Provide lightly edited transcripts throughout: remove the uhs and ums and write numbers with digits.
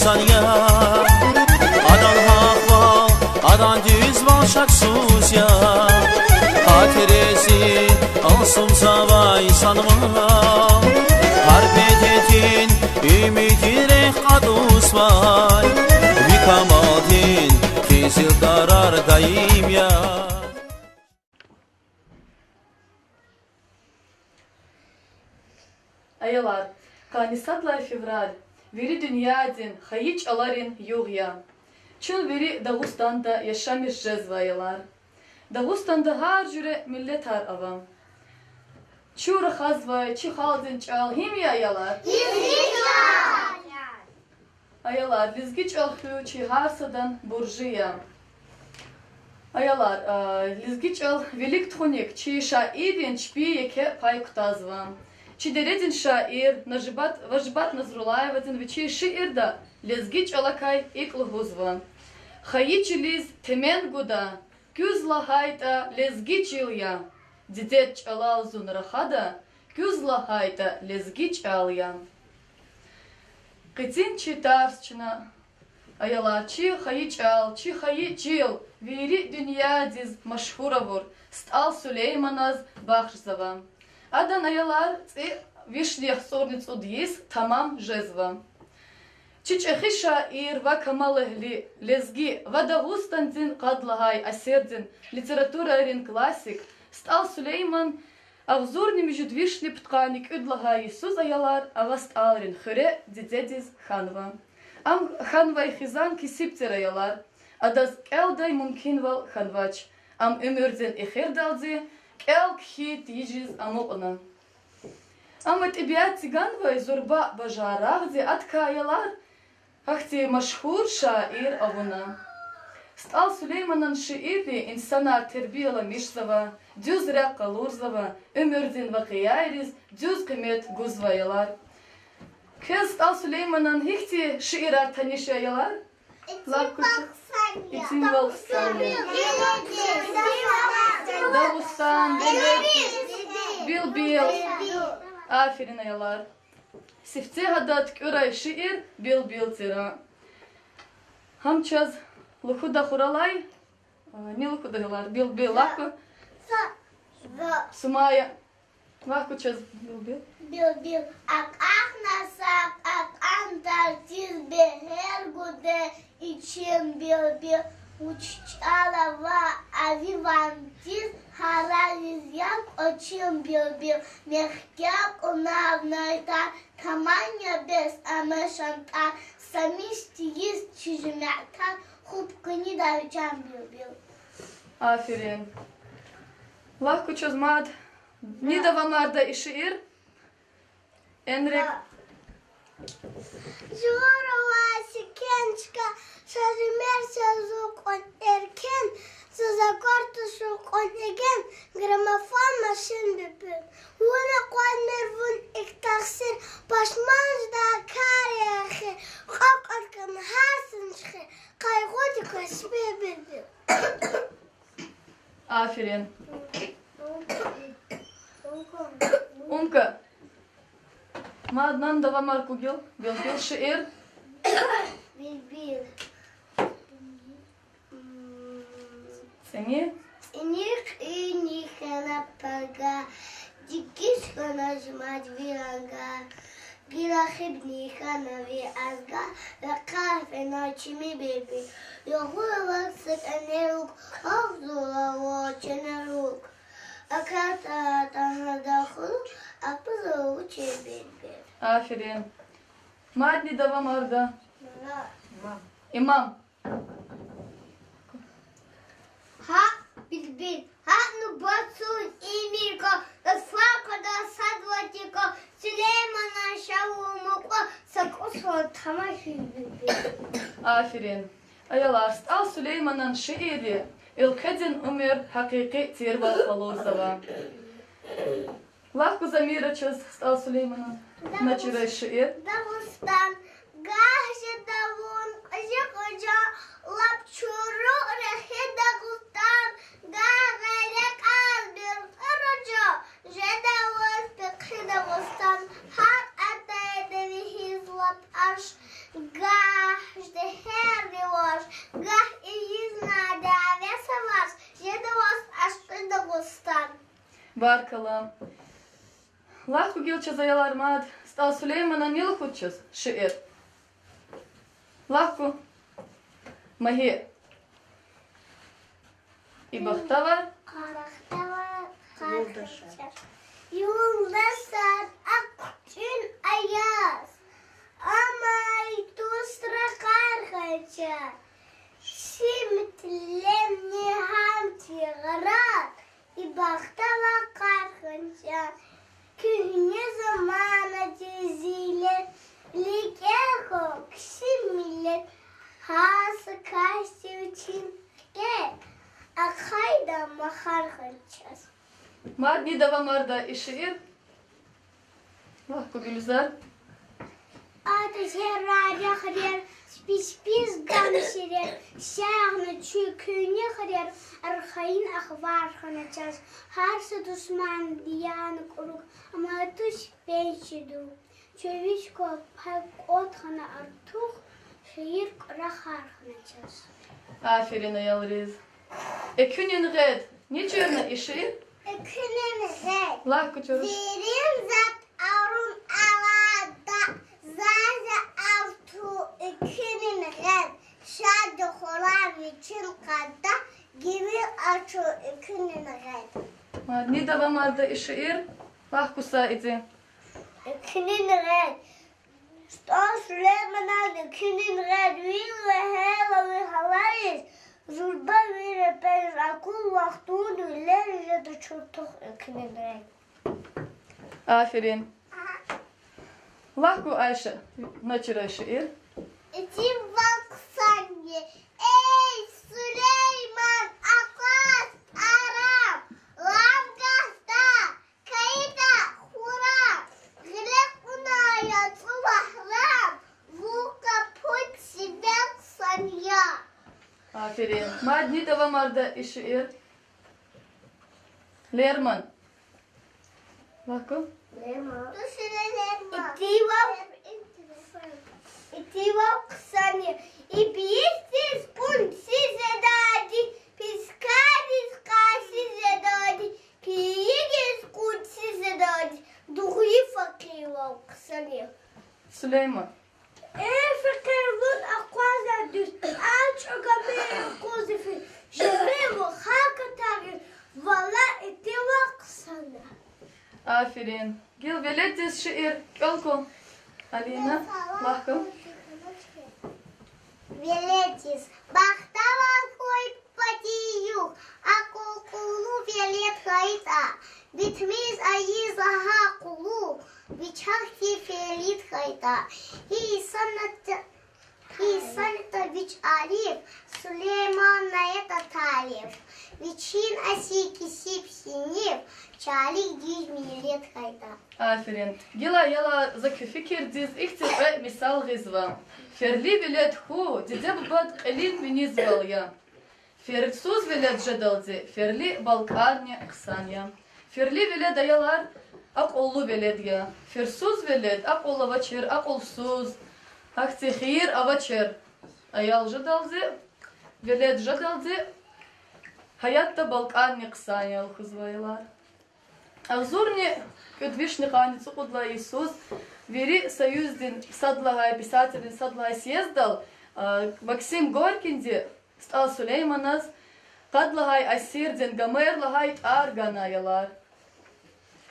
insan ya. Adan hak val, adan düz val şaksuz ya. Hatiresi alsım sava insanıma. Harbedetin ümidire kadus vay. Vikamadin tezil darar daim ya. Ayalar, kanisatlar fevral, veri dünyadin, hayiç alarin yuğya. Çıl veri Dağıstan'da yaşamış cezva ayalar. Dağıstan'da her cüre millet har avam. Çur hazva, çi haldin çal, himya ayalar. Ayalar, lizgiç alhü, çi harsadan burjuya. Ayalar, lizgiç al, velik tchonik, çi şaidin, çpiyeke paykutazvam. Çideredin şair, Vajbat Nazrulaevadin ve şiir da lezgiç alakay iklhuzvan. Hayiç liz temen guda, küzla hayta lezgiç ilya. Didet alal zun rahada, küzla hayta lezgiç alya. Kıtin çi tarsçına, ayalar çi hayiç al, çi hayiç il, veri dünya diz maşhura vur, stal Süleymanaz bahşzavam. Adan ayalar vişliyah sornicу diyiz tamam jezva. Çiçehi şair va kamalehli lezgi va Dağıstan'din kadlahay aserdin literaturarin klasik stal Süleyman avzorni mejud vişli ptkanik üdlahay söz ayalar avast alrin hüre didediz hanva. Am hanvay xizan kisiptir ayalar adaz elday mumkin val hanvaç. Am ömürdin iherdaldi el khit yijiz amokna. Ama tibiyat ziganvay zorba bajaragdi atkayalar hakti maşhur şair avuna. Stal Süleyman'ın şiiri insana terbiyelamışzava, düz raqalurzava, ömürdin vakiyayriz, düz kıymet guzvayalar. Kız Stal Süleyman'ın hikti şiirar tanışayalar? İçin valksan. Dağıstan, bil. Aferin ayalar. Sifte hadat köray şiir bil tira. Hamçaz lukuda kuralay. Ne lukuda yalar? Bil lakı. Sumaya. Lakı çaz bil. Bil. Ak nasak ak antartiz beher gude için bil. Uççala va avivantiz haraliz yak açın bil. Mehkyak onavnayta kamanya bes ameşanta samistiyiz çizmekten hupkını davcan bil. Aferin. Lakı çaz mad. Ne davamlarda şiir? Enrek. Журова секенчка, шазимерся звук он эркен, сузакорта шук он еген, граммофон машин бипин. Уна квадмер вун иктахсир, пашманж да каряхи, хак алкан хасыншхи, кайготика спе бипин. Aferin. Umka. Madnan davamar kugil, bil şiir. Bil. Seni? Синих и нихана пага, дикиш ханажмат виранга, гирахибниха нави азга, лакафе ночими беби, йогулаксак анерук, авзула воченерук, аката танадаху, апузу чебеби. Aferin. Madni davamarda. İmam. Ha bil. Ha nu batsun imirko, asfaka da sadvatiko, Süleyman'a şavumuko, sakosva tamaşin bil. Aferin. Ayalar Stal Süleyman'ın şiiri İlkedin Ömer hakiki tirva kalozava. Lahku zamira çöz Stal Süleyman'ın naçire şiir. Dağıstan, gahşe davun, koca lapçuru rehe Dağıstan, gah gayrek az bir karaca, jedavuz pekhi Dağıstan, har atay devi hizlat arş, gah Баркалам. Лахку гилча заяlar мад. Стал Сулеймана не лхутчас шиир. Лахку. Маги. И бахтава. Yoldasan akçın ayaz. Amay tusra kargaca. Şimtlemni hamti gırat. İbaktava kargaca. Kühne zamana cezilet. Likeho kişi millet. Hası kaçtı için gel. Akayda mahar gıcaz. Мад не дава марда и шиир. Лахку Гюльзар. Ateşe raja kırır, spis gamşirir, şahını çükünü kırır, arkayın akvar kınacağız. Harsı düşman diyanı kuruk, ama tuş benşidu. Çövüşko ot kana artık, şehir rahar kınacağız. Aferin Ayalriz. Ekünün red. Ne çörne и шиир? Ekünün red. Лахку чоруш. Derin zat avrum alada, zaza avtu ekünün red. Şadı kolar için kadda, gibi açı ekünün red. Мад не дава марда и шиир. Лахку Саиди. Ekünün red. Stan Süleyman'ın ekünün red. Villa hela ve havayız. Zulba ve ben akul vaktun ileride de çurtuk ekünün red. Aferin. Лахку Айша. Начера шиир. İti baksana. Ey Süleyman akas aram. Lamgasta kayda huram. Gilek unaya tuvahram. Vuka put sibek sanya. Aferin. Мад не дава марда и шиир. Лерман. Лахку. İti baksana. İbiyesiz punsiz edadi. Piskadiz kaşiz edadi. Piyigiz kunsiz edadi. Duhuyu fakir baksana. Сулейман. Fakir bun akvaza düz. Aç o gabe kozifi. Şerevu hakatari. Valla iti baksana. Aferin. Gil velediz şiir. Kalko. Alina. Лахку. Велетис. Бахтава кой патиюк. Ако кулу велет хайта. Битмиз аизаха кулу. Бичахти фелит хайта. Хисаната вич ариф. Сулейман наета тариф. Вичин асики сип синif. Çalik düz millet hayta. Aferin. Gila yala zakı fikir diz ihtifa misal gizva. Ferli veled hu dideb bad qalil binizval ya. Fersuz veled jadalzi. Ferli balkarni aqsanya. Ferli veled ayalar aqollu veled ya. Fersuz veled aqolla vaçer aqolsuz. Akti khir avaçer. Ayal jadalzi. Veled jadalzi. Hayatta balkarni aqsanya khuzvaylar. Ахзурни кодвишни ханицу кудла Иисус вери союздин садлагай писатель садлагай съездал Максим Горькинди стал Сулейманас кадлагай асирдин гамерлагай арганаялар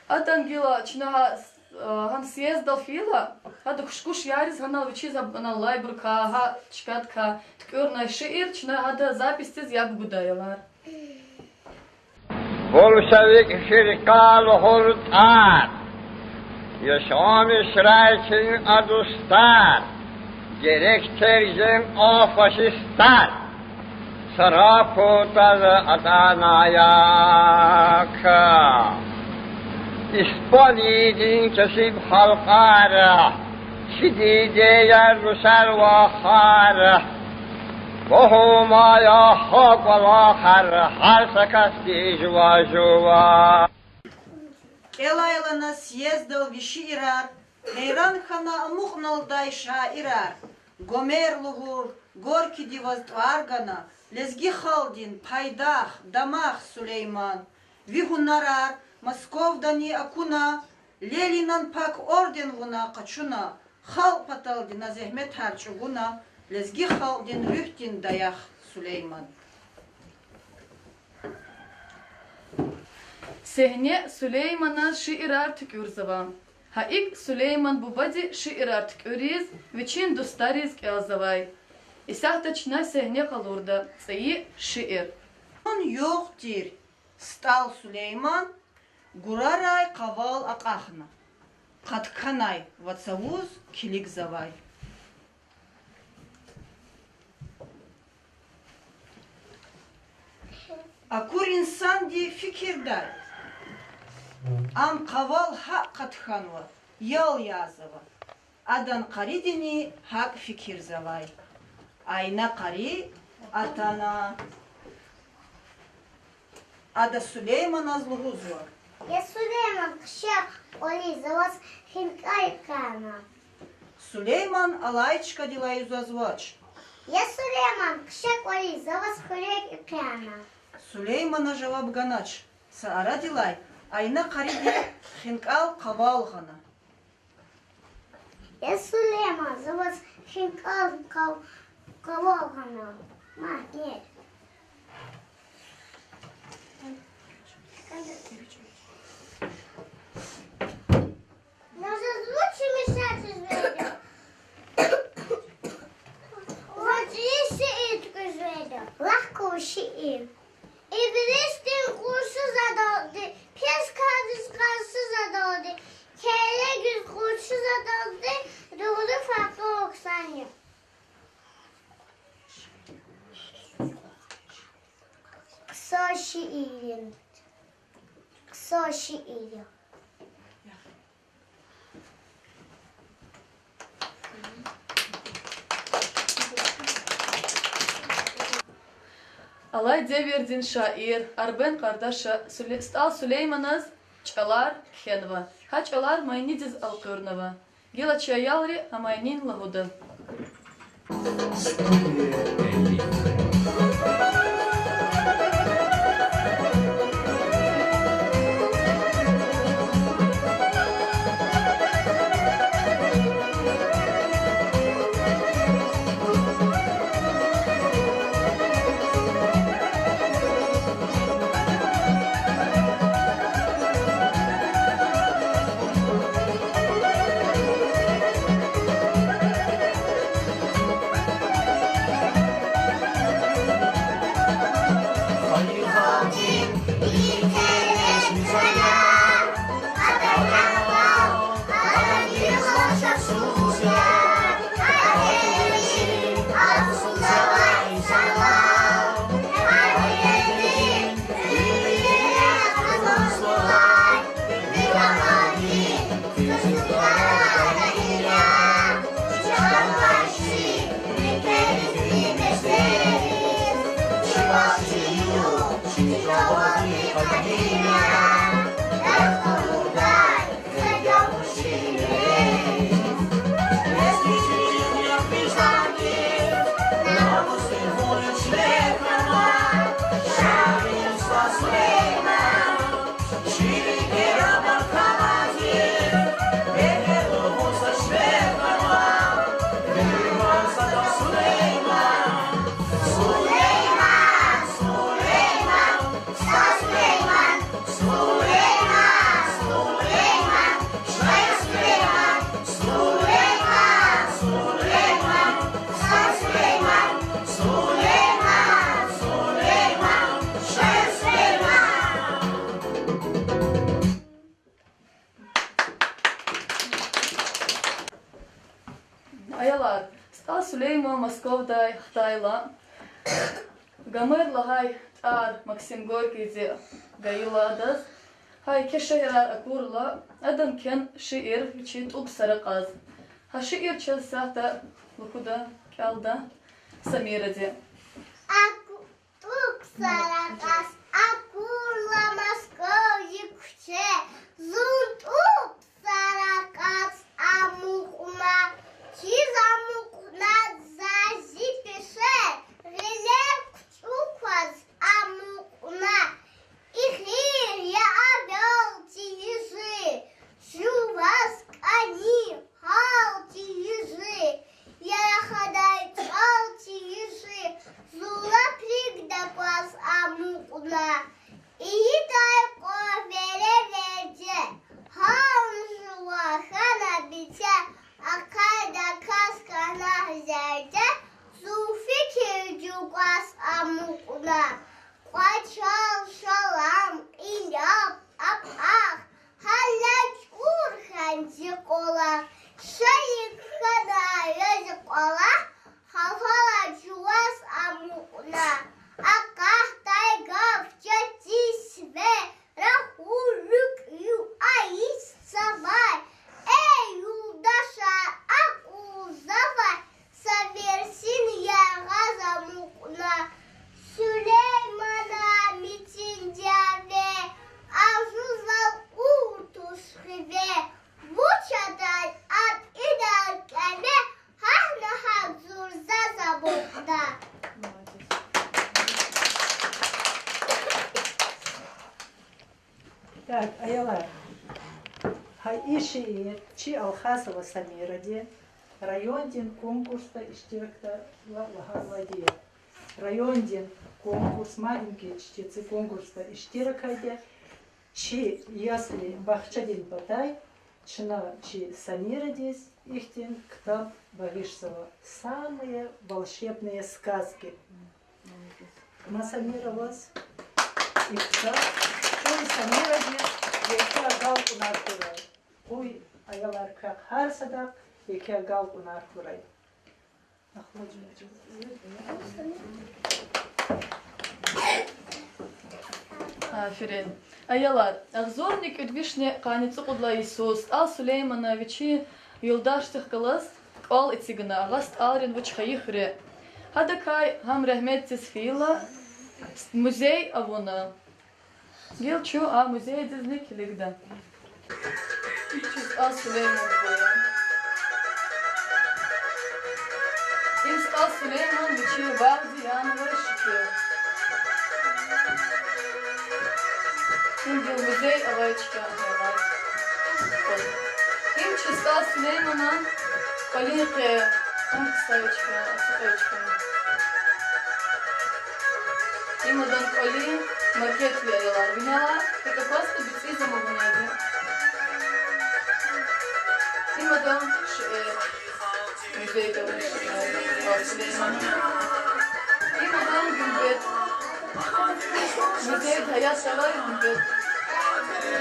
Атангила чнаха хан съездал фила хада кушкуш ярис ханал вичиза на лайбурка ха чкатка ткёрнай шиир чна хада запистиз ябгудаялар Bolşevik firkal hultar, yaşamış reisin adustar, gerek tercim o faşistler, saraputazı atanayaka. İspanya'dın kesip halkara, şidide yer rusel vahara, وهما يا حق والآخر حرس كسي جوا جوا Элайлана съездил виширар, Хейран хана мухнал дай шаирар, Гомер лугур, горки диваздваргана, Лезги халдин, пайдах, дамах Сулейман, Вихунарар, Московдани акуна, Лелинан пак орден вуна качуна, хал паталдина зехмет харчугуна, лезги халдин рюхтин даях Сулейман. Сехне Сулеймана шиирар тükürzava. Haik Süleyman bubadi şiirar tüküriz, viçin dostariz kazavay. İsahtaçna sehne kalurda, sayı şiir. Он йохтир, стал Сулейман, гурарай кавал акахна. Катканай вацавуз килик завай. Акур инсан ди фикирдай. Ам кавал хак катханва, ял язава. Адан каридини хак фикир завай. Айна кари атана. Ада Сулейман азлугузва. Я Сулейман кшак оли за вас хинкай кана. Сулейман алайчка дилаю зазвач. Я Сулейман кшак оли за вас хурек кана. Сулеймана жаваб ганач. Саара дилай. Айна кариди хинкал кавалхана. Я Сулейман за вас хинкал кавалхана. Ма, нет. Надо лучше мешать зверю. Вот если это зверю, легко шиир. И берестин курсы задалды, пескадис курсы задалды, келегіз курсы задалды, doğru farklı oksanya. Kısa şiirin. Kısa şiiri. Алай девердин şair, Arben kardeşa, стал Süleymanaz, çalar khenva. Ha çalar maynidiz alkırnava. Gila çayalri amaynin lahuda. Ayalar, стал Süleyman Moskov'da Xtayla. Gamer hay tar Maksim Gorki'de gayıladas. Hay keşehrar akurla adam ken şiir için ub sarakaz. Ha şiir çalsahta lukuda kalda Samira'da. Tuk sarakas, akurla Moskov'yi kuşe, zuntup sarakas amukma, çiz amukna zazi pişe, riler kuçukvaz amukna, ihir ya abel İyi day kofere verce. Hamzula kana biçe. Akayda kaskana zerce. Zufikir cugas amukuna. Qaçal şalam ilyap ap ah. Hallaç urhancık ola. Şayık kana yazık ola. Hafala cugas amukuna. Akah taygaf çatis ve rahuluk yu ayis sabay. Ey yoldaşa ak uzavay. Saversin ya gazamukuna. Süleyman'a mitince ve azuzal urtus ve bu çatal at idarkene hahna hazur zazabukta. Так, Аяла, Иши Чи Алхасова Самираде, райондин конкурста Иштиракта Лагарладе. Райондин конкурс, маленькие чтецы конкурса Иштиракаде, Чи Ясли Бахчадин Патай, Чина Чи Самирадес, Ихтин Ктаб Багишсова. Самые волшебные сказки. Масамира вас и Ктаб. Ой, Самирадес, Еке Гал Унар Курай. Ой, Ayalar Kak Har Sadak, Yeker Gal Unar Kuray. Aferin. Ayalar, Ağzornik Üdvişne Kanitsu Kudla Isus, Al Süleymanoviçi Yoldaştık Kılas, Al Itzigna, Ağast Alrin Vıç Hayıhre. Hadakay Ham Rahmet Tisfila, Muzey Avuna. Gel çu a muzey dizlik ligden. 300 Al Süleymanoviçi. İms Al Süleymanoviçi Bağdı Yanıva Şükür. Şimdi muzey avayçıka var. Им числа Сулеймана Полинке, он кстати, сухачка. Им одан Полин макет яяlar. Binalar tek просто bitsi zamabunaydı. Им одан müzeyde Süleyman. Им одан gümbet. Müzeyde hayat saray gümbet.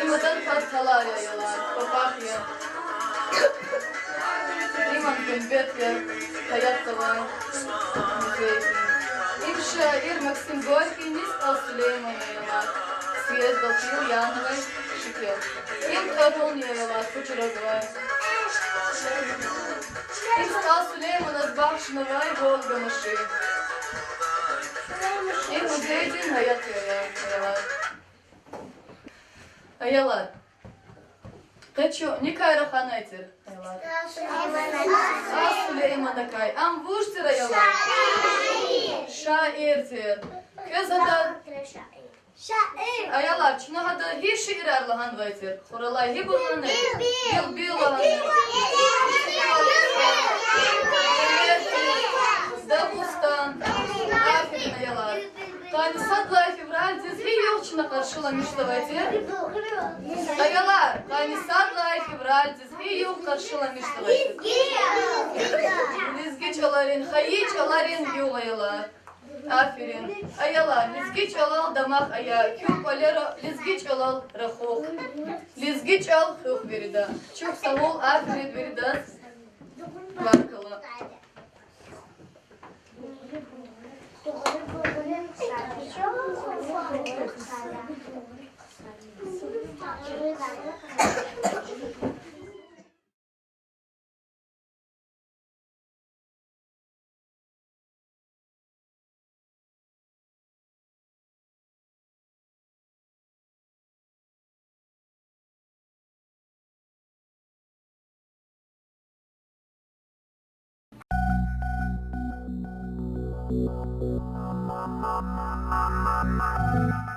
İmadan pastalar yayıyorlar, papatya. İman gümbetler, hayat da var, müzeyde. İm şair Maksim Gorki nis Al Süleyman yayıyorlar. Siyez Balkıyor, Yanıvay, Şükür. İm Tarhon yayıyorlar, Kuçuraz var. İm Al Süleyman az Bakşınavay, Volga Mışı. İm müzeydin hayat yayıyorlar. Ayalar. Kaçıyor. Ne kayra hanaytır? Ayalar. Al Süleyman'a kay. Am vurştur ayalar. Şairtir. Kız hada. Şair. Ayalar. Çına hada hi şiir arlahan vaytır. Koralay hi bulanı. Bil olanı. Dabustan. Aferin ayalar. Tani sadlay fevral diz hi yok çına karşılamıştı vaytır. Ayalar, yani sadlay fevral dizi yok karşılamıştı. Lizgi çalarin, hayi çalarin yol ayalar. Aferin. Ayalar, lizgi çalal damak aya. Küm kolero, lizgi çalal rahok. Lizgi çal huk verida. Çok sağ ol, aferin verida. Barkalı. Mama.